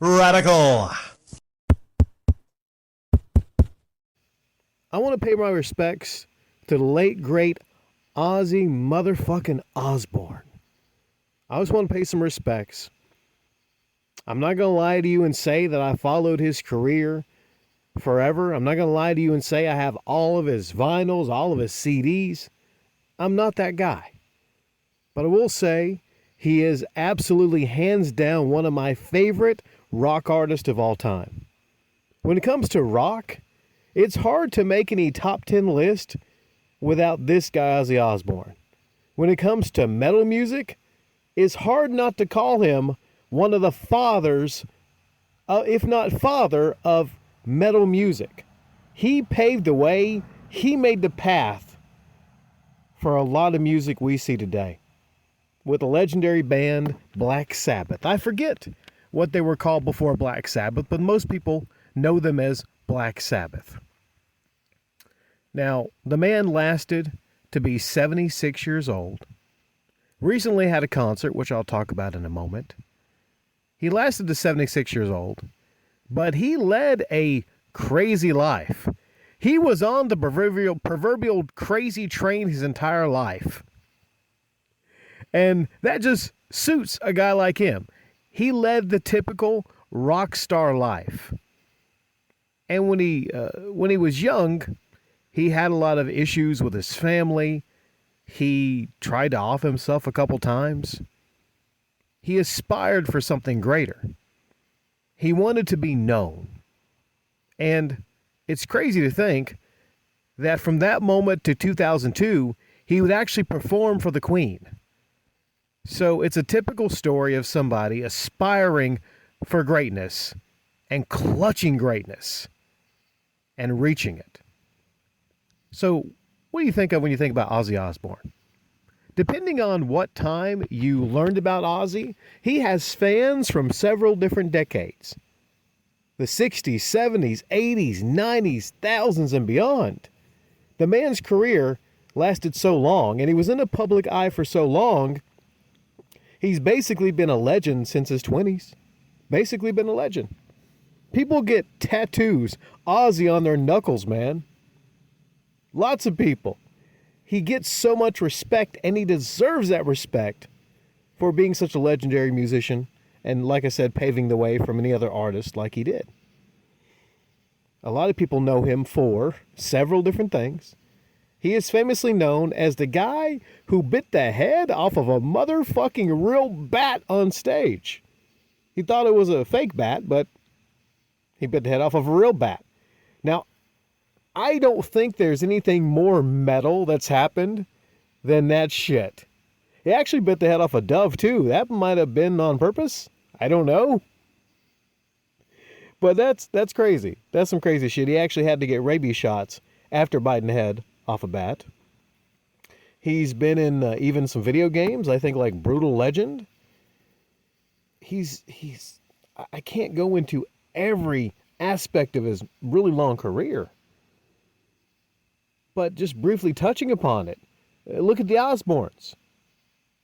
Radical. I want to pay my respects to the late, great Ozzy motherfucking Osbourne. I just want to pay some respects. I'm not going to lie to you and say that I followed his career forever. I'm not going to lie to you and say I have all of his vinyls, all of his CDs. I'm not that guy. But I will say he is absolutely hands down one of my favorite rock artists of all time. When it comes to rock, it's hard to make any top 10 list without this guy, Ozzy Osbourne. When it comes to metal music, it's hard not to call him one of the fathers, if not father, of metal music. He paved the way, he made the path for a lot of music we see today. With the legendary band Black Sabbath. I forget what they were called before Black Sabbath, but most people know them as Black Sabbath. Now, the man lasted to be 76 years old. Recently had a concert, which I'll talk about in a moment. He lasted to 76 years old, but he led a crazy life. He was on the proverbial crazy train his entire life. And that just suits a guy like him. He led the typical rock star life. And when he was young, he had a lot of issues with his family. He tried to off himself a couple times. He aspired for something greater. He wanted to be known. And it's crazy to think that from that moment to 2002, he would actually perform for the Queen. So it's a typical story of somebody aspiring for greatness and clutching greatness and reaching it. So what do you think of when you think about Ozzy Osbourne? Depending on what time you learned about Ozzy, he has fans from several different decades. The 60s, 70s, 80s, 90s, thousands and beyond. The man's career lasted so long, and he was in the public eye for so long, he's basically been a legend since his 20s. Basically been a legend. People get tattoos, Ozzy on their knuckles, man. Lots of people. He gets so much respect, and he deserves that respect for being such a legendary musician and, like I said, paving the way for many other artists like he did. A lot of people know him for several different things. He is famously known as the guy who bit the head off of a motherfucking real bat on stage. He thought it was a fake bat, but he bit the head off of a real bat. Now, I don't think there's anything more metal that's happened than that shit. He actually bit the head off a dove, too. That might have been on purpose. I don't know. But that's crazy. That's some crazy shit. He actually had to get rabies shots after biting the head off a bat. He's been in even some video games, I think like Brutal Legend. I can't go into every aspect of his really long career. But just briefly touching upon it, look at the Osbournes.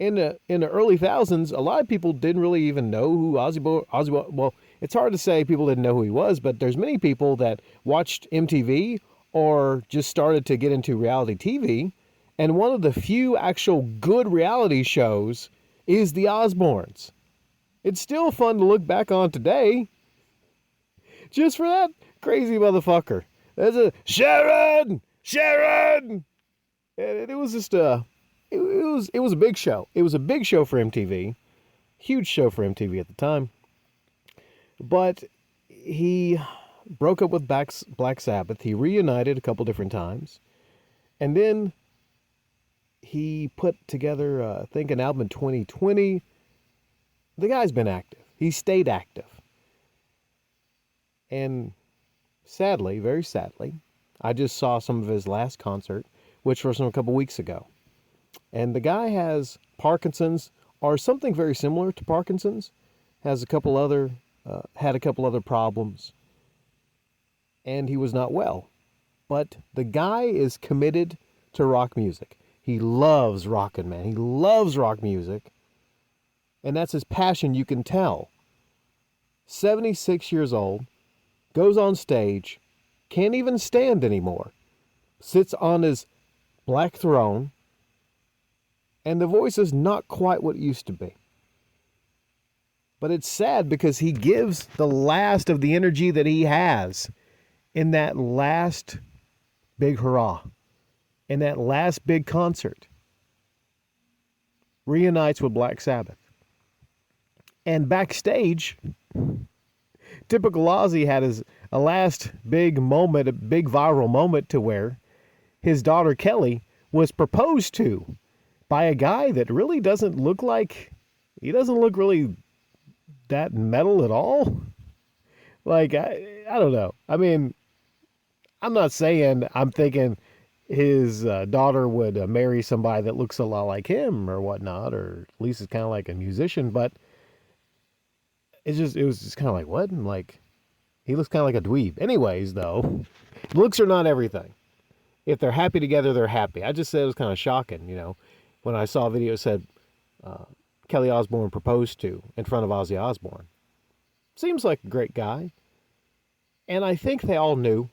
In the early thousands, a lot of people didn't really even know who Ozzy was. Well, it's hard to say people didn't know who he was, but there's many people that watched MTV or just started to get into reality TV. And one of the few actual good reality shows is the Osbournes. It's still fun to look back on today. Just for that crazy motherfucker. There's a Sharon! And it was just it was a big show. It was a big show for MTV. Huge show for MTV at the time. But he broke up with Black Sabbath. He reunited a couple different times. And then he put together, I think, an album in 2020. The guy's been active. He stayed active. And sadly, very sadly, I just saw some of his last concert, which was from a couple weeks ago. And the guy has Parkinson's, or something very similar to Parkinson's, has had a couple other problems, and he was not well. But the guy is committed to rock music. He loves rockin', man. He loves rock music, and that's his passion, you can tell. 76 years old, goes on stage, can't even stand anymore, sits on his black throne, and the voice is not quite what it used to be. But it's sad because he gives the last of the energy that he has in that last big hurrah, in that last big concert. Reunites with Black Sabbath. And backstage, typical Ozzy had a last big moment, a big viral moment to where his daughter Kelly was proposed to by a guy that really doesn't look really that metal at all. Like, I don't know. I mean, I'm not saying I'm thinking his daughter would marry somebody that looks a lot like him or whatnot, or at least is kind of like a musician, but it was just kind of like, what? And like, he looks kind of like a dweeb. Anyways, though, looks are not everything. If they're happy together, they're happy. I just said it was kind of shocking, when I saw a video that said Kelly Osbourne proposed to in front of Ozzy Osbourne. Seems like a great guy. And I think they all knew.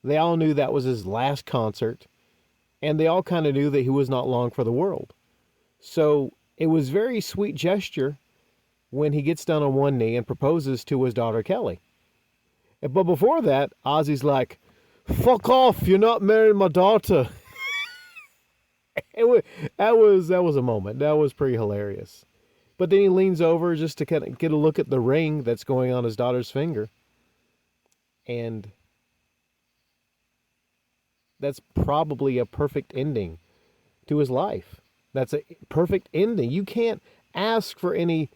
They all knew that was his last concert. And they all kind of knew that he was not long for the world. So it was very sweet gesture when he gets down on one knee and proposes to his daughter Kelly. But before that, Ozzy's like, "Fuck off, you're not marrying my daughter." That was a moment. That was pretty hilarious. But then he leans over just to kind of get a look at the ring that's going on his daughter's finger. And that's probably a perfect ending to his life. That's a perfect ending. You can't ask for any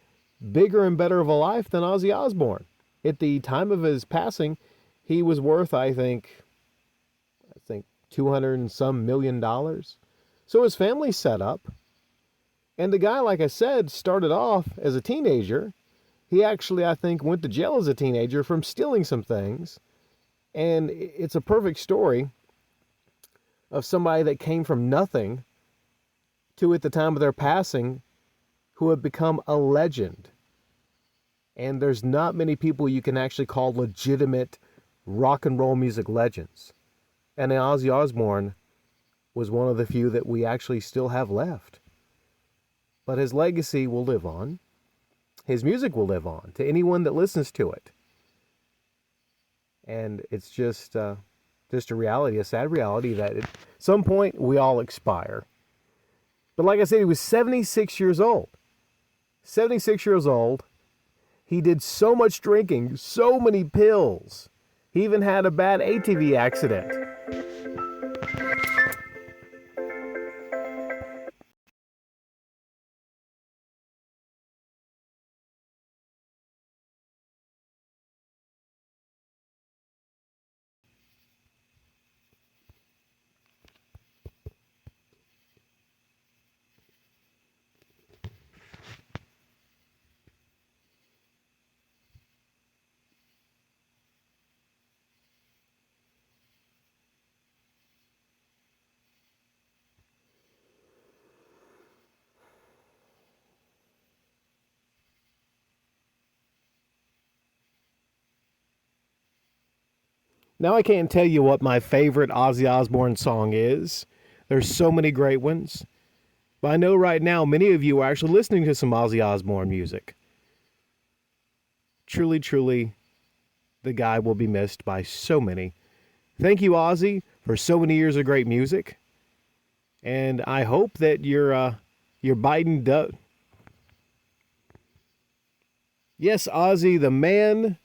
bigger and better of a life than Ozzy Osbourne. At the time of his passing, he was worth, I think $200 and some million. So his family's set up. And the guy, like I said, started off as a teenager. He actually, I think, went to jail as a teenager from stealing some things. And it's a perfect story of somebody that came from nothing to, at the time of their passing, who have become a legend. And there's not many people you can actually call legitimate rock and roll music legends. And Ozzy Osbourne was one of the few that we actually still have left. But his legacy will live on. His music will live on to anyone that listens to it. And it's just a reality, a sad reality, that at some point we all expire. But like I said, he was 76 years old. 76 years old. He did so much drinking, so many pills. He even had a bad ATV accident. Now I can't tell you what my favorite Ozzy Osbourne song is. There's so many great ones. But I know right now many of you are actually listening to some Ozzy Osbourne music. Truly, truly, the guy will be missed by so many. Thank you, Ozzy, for so many years of great music. And I hope that you're biting dust. Yes, Ozzy, the man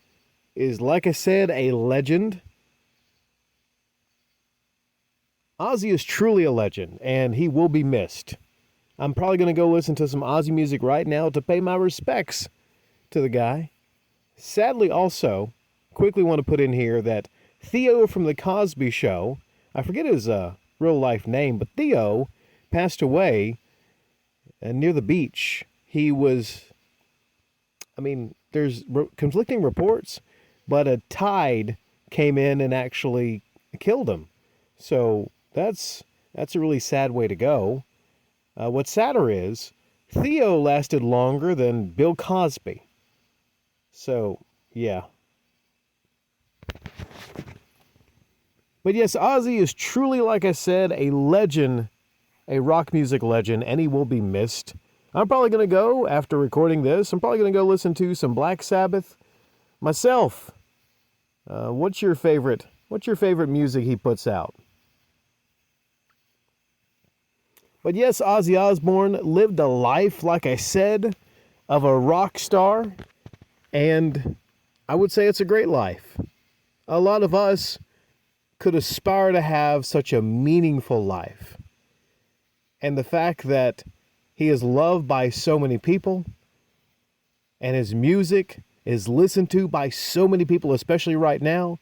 is, like I said, a legend. Ozzy is truly a legend, and he will be missed. I'm probably going to go listen to some Ozzy music right now to pay my respects to the guy. Sadly, also, quickly want to put in here that Theo from The Cosby Show, I forget his real-life name, but Theo passed away near the beach. He was, there's conflicting reports, but a tide came in and actually killed him. So that's a really sad way to go. What's sadder is Theo lasted longer than Bill Cosby. So Yeah. But yes, Ozzy is truly, like I said, a legend, a rock music legend, and he will be missed. I'm probably going to go, after recording this, I'm probably going to go listen to some Black Sabbath myself. What's your favorite music he puts out? But yes, Ozzy Osbourne lived a life, like I said, of a rock star, and I would say it's a great life. A lot of us could aspire to have such a meaningful life. And the fact that he is loved by so many people and his music is listened to by so many people, especially right now,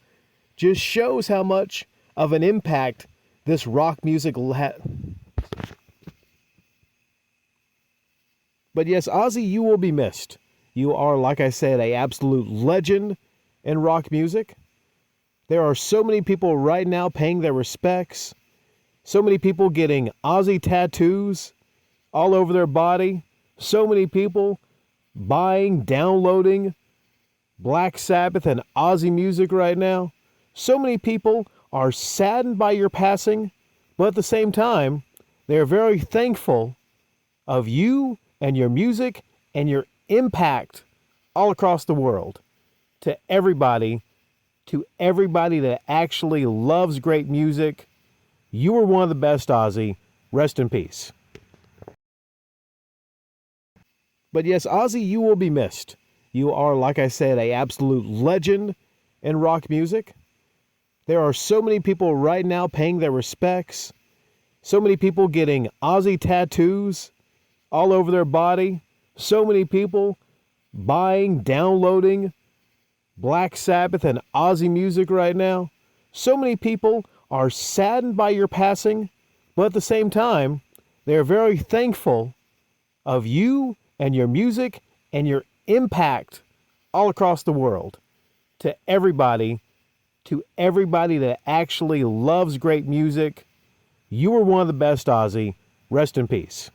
just shows how much of an impact this rock music had. But yes, Ozzy, you will be missed. You are, like I said, an absolute legend in rock music. There are so many people right now paying their respects. So many people getting Ozzy tattoos all over their body. So many people buying, downloading Black Sabbath and Ozzy music right now. So many people are saddened by your passing, but at the same time, they're very thankful of you and your music and your impact all across the world. To everybody that actually loves great music, you were one of the best, Ozzy. Rest in peace. But yes, Ozzy, you will be missed. You are, like I said, an absolute legend in rock music. There are so many people right now paying their respects. So many people getting Ozzy tattoos all over their body. So many people buying, downloading Black Sabbath and Ozzy music right now. So many people are saddened by your passing, but at the same time, they're very thankful of you and your music and your impact all across the world. To everybody that actually loves great music, you were one of the best, Ozzy. Rest in peace.